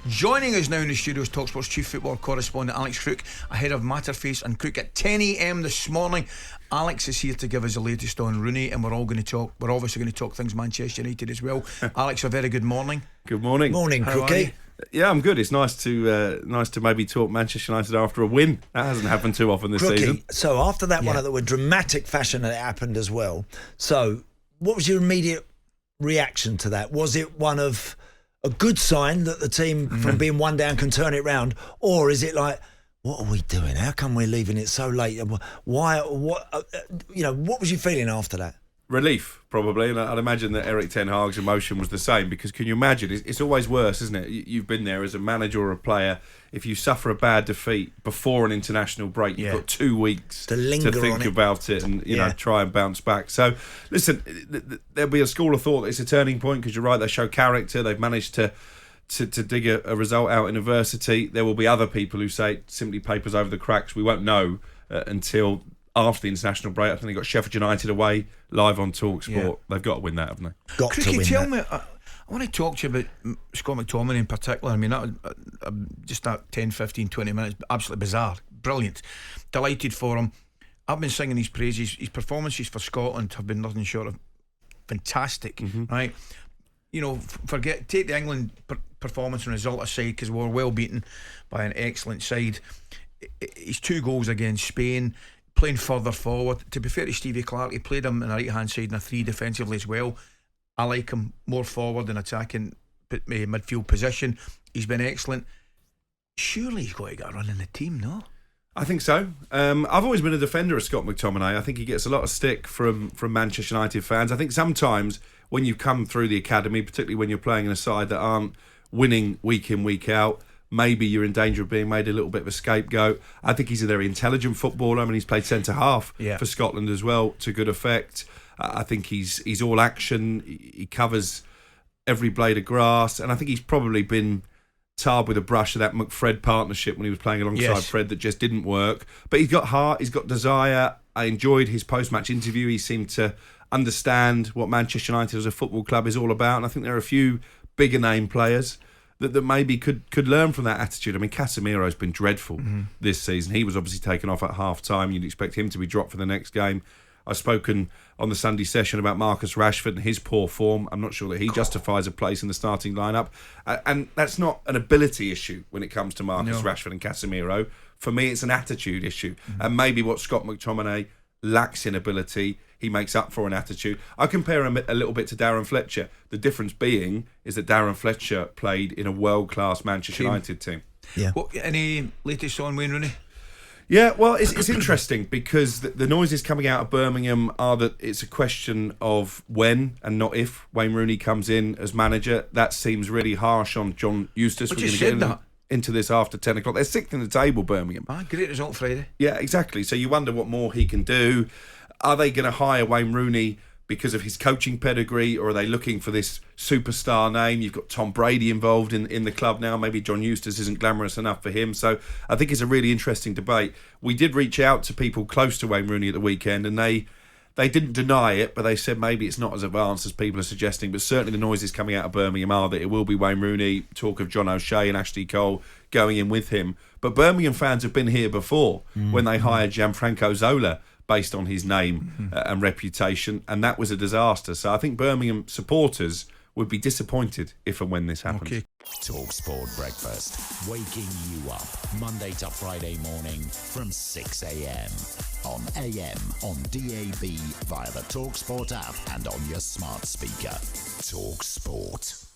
Joining us now in the studio is talkSPORT's chief football correspondent Alex Cook ahead of Matterface and Crook at 10 a.m. this morning. Alex is here to give us the latest on Rooney, and we're obviously going to talk things Manchester United as well. Alex, a very good morning. Good morning. Morning, Crookie. Yeah, I'm good. It's nice to maybe talk Manchester United after a win. That hasn't happened too often this season. So after that one, that were dramatic fashion that it happened as well. So what was your immediate reaction to that? Was it one of a good sign that the team from being one down can turn it round, or is it like, what are we doing? How come we're leaving it so late? Why? What? What was you feeling after that? Relief, probably, and I'd imagine that Erik Ten Hag's emotion was the same, because can you imagine, it's always worse, isn't it? You've been there as a manager or a player. If you suffer a bad defeat before an international break, you've got 2 weeks to think about it and try and bounce back. So listen, there'll be a school of thought that it's a turning point, because you're right, they show character, they've managed to dig a result out in adversity. There will be other people who say it simply papers over the cracks. We won't know until after the international break. I think they got Sheffield United away live on talkSPORT. Yeah. They've got to win that, haven't they? Got to win tell that. me, I want to talk to you about Scott McTominay in particular. I mean, just that 10, 15, 20 minutes, absolutely bizarre, brilliant, delighted for him. I've been singing his praises. His performances for Scotland have been nothing short of fantastic, right? Take the England performance and result aside, because we were well beaten by an excellent side. His 2 goals against Spain, playing further forward. To be fair to Stevie Clarke, he played him on the right hand side in a 3 defensively as well. I like him more forward and attacking midfield position. He's been excellent. Surely he's got to get a run in the team, no? I think so. I've always been a defender of Scott McTominay. I think he gets a lot of stick from Manchester United fans. I think sometimes when you come through the academy, particularly when you're playing in a side that aren't winning week in, week out, maybe you're in danger of being made a little bit of a scapegoat. I think he's a very intelligent footballer. I mean, he's played centre-half for Scotland as well, to good effect. I think he's all action. He covers every blade of grass. And I think he's probably been tarred with a brush of that McFred partnership when he was playing alongside Fred that just didn't work. But he's got heart, he's got desire. I enjoyed his post-match interview. He seemed to understand what Manchester United as a football club is all about. And I think there are a few bigger name players that maybe could learn from that attitude. I mean, Casemiro's been dreadful this season. He was obviously taken off at half-time. You'd expect him to be dropped for the next game. I've spoken on the Sunday session about Marcus Rashford and his poor form. I'm not sure that he justifies a place in the starting lineup. And that's not an ability issue when it comes to Marcus Rashford and Casemiro. For me, it's an attitude issue. And maybe what Scott McTominay lacks in ability, he makes up for an attitude. I compare him a little bit to Darren Fletcher. The difference being is that Darren Fletcher played in a world-class Manchester United team. Yeah. Any latest on Wayne Rooney? Yeah, well, it's interesting because the noises coming out of Birmingham are that it's a question of when and not if Wayne Rooney comes in as manager. That seems really harsh on John Eustace. But you said that. Into this after 10 o'clock. They're 6th in the table, Birmingham. Great result Friday. Yeah, exactly. So you wonder what more he can do. Are they going to hire Wayne Rooney because of his coaching pedigree, or are they looking for this superstar name? You've got Tom Brady involved in the club now. Maybe John Eustace isn't glamorous enough for him. So I think it's a really interesting debate. We did reach out to people close to Wayne Rooney at the weekend, and they didn't deny it, but they said maybe it's not as advanced as people are suggesting. But certainly the noises coming out of Birmingham are that it will be Wayne Rooney. Talk of John O'Shea and Ashley Cole going in with him. But Birmingham fans have been here before when they hired Gianfranco Zola based on his name and reputation, and that was a disaster. So I think Birmingham supporters would be disappointed if and when this happens. Okay. talkSPORT Breakfast, waking you up Monday to Friday morning from 6 a.m. on AM, on DAB, via the talkSPORT app and on your smart speaker. talkSPORT.